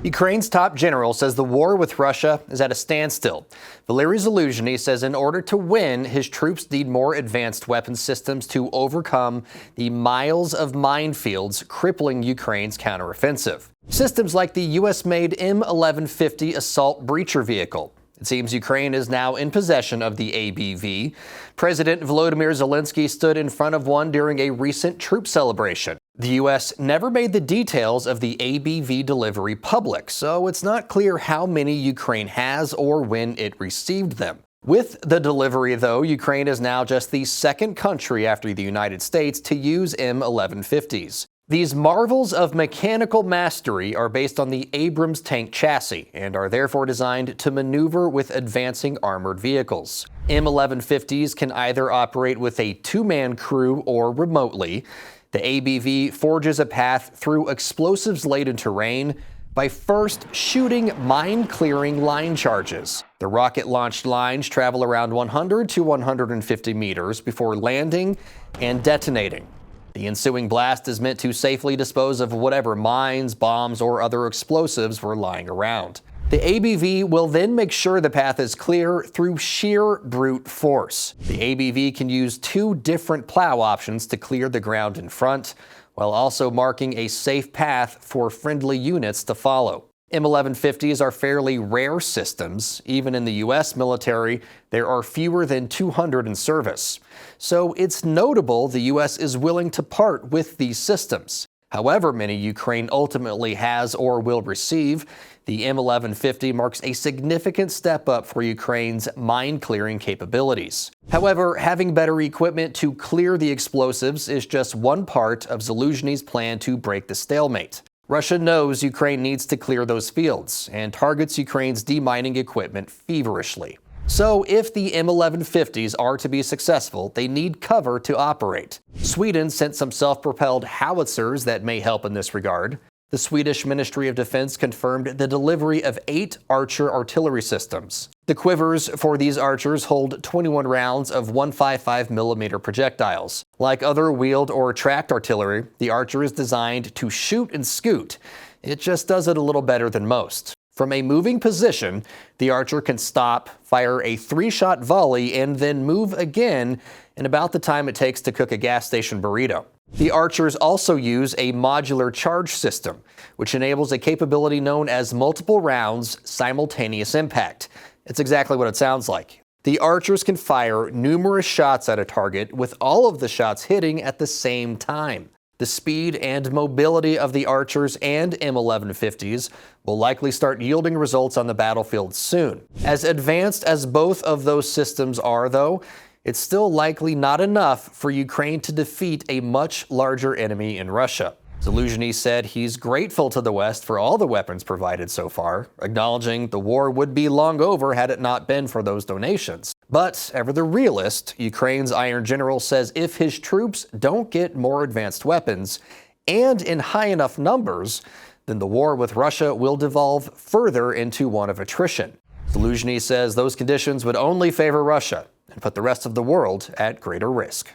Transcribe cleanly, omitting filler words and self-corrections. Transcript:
Ukraine's top general says the war with Russia is at a standstill. Valery Zaluzhny says in order to win, his troops need more advanced weapon systems to overcome the miles of minefields crippling Ukraine's counteroffensive. Systems like the U.S.-made M1150 Assault Breacher Vehicle. It seems Ukraine is now in possession of the ABV. President Volodymyr Zelenskyy stood in front of one during a recent troop celebration. The U.S. never made the details of the ABV delivery public, so it's not clear how many Ukraine has or when it received them. With the delivery, though, Ukraine is now just the second country after the United States to use M1150s. These marvels of mechanical mastery are based on the Abrams tank chassis and are therefore designed to maneuver with advancing armored vehicles. M1150s can either operate with a two-man crew or remotely. The ABV forges a path through explosives-laden terrain by first shooting mine-clearing line charges. The rocket-launched lines travel around 100 to 150 meters before landing and detonating. The ensuing blast is meant to safely dispose of whatever mines, bombs, or other explosives were lying around. The ABV will then make sure the path is clear through sheer brute force. The ABV can use two different plow options to clear the ground in front, while also marking a safe path for friendly units to follow. M1150s are fairly rare systems. Even in the U.S. military, there are fewer than 200 in service. So it's notable the U.S. is willing to part with these systems. However many Ukraine ultimately has or will receive, the M1150 marks a significant step up for Ukraine's mine-clearing capabilities. However, having better equipment to clear the explosives is just one part of Zaluzhny's plan to break the stalemate. Russia knows Ukraine needs to clear those fields and targets Ukraine's demining equipment feverishly. So if the M1150s are to be successful, they need cover to operate. Sweden sent some self-propelled howitzers that may help in this regard. The Swedish Ministry of Defense confirmed the delivery of 8 Archer artillery systems. The quivers for these Archers hold 21 rounds of 155mm projectiles. Like other wheeled or tracked artillery, the Archer is designed to shoot and scoot. It just does it a little better than most. From a moving position, the Archer can stop, fire a 3-shot volley, and then move again in about the time it takes to cook a gas station burrito. The Archers also use a modular charge system, which enables a capability known as multiple rounds simultaneous impact. It's exactly what it sounds like. The Archers can fire numerous shots at a target, with all of the shots hitting at the same time. The speed and mobility of the Archers and M1150s will likely start yielding results on the battlefield soon. As advanced as both of those systems are, though, it's still likely not enough for Ukraine to defeat a much larger enemy in Russia. Zaluzhny said he's grateful to the West for all the weapons provided so far, acknowledging the war would be long over had it not been for those donations. But, ever the realist, Ukraine's Iron General says if his troops don't get more advanced weapons, and in high enough numbers, then the war with Russia will devolve further into one of attrition. Zaluzhny says those conditions would only favor Russia and put the rest of the world at greater risk.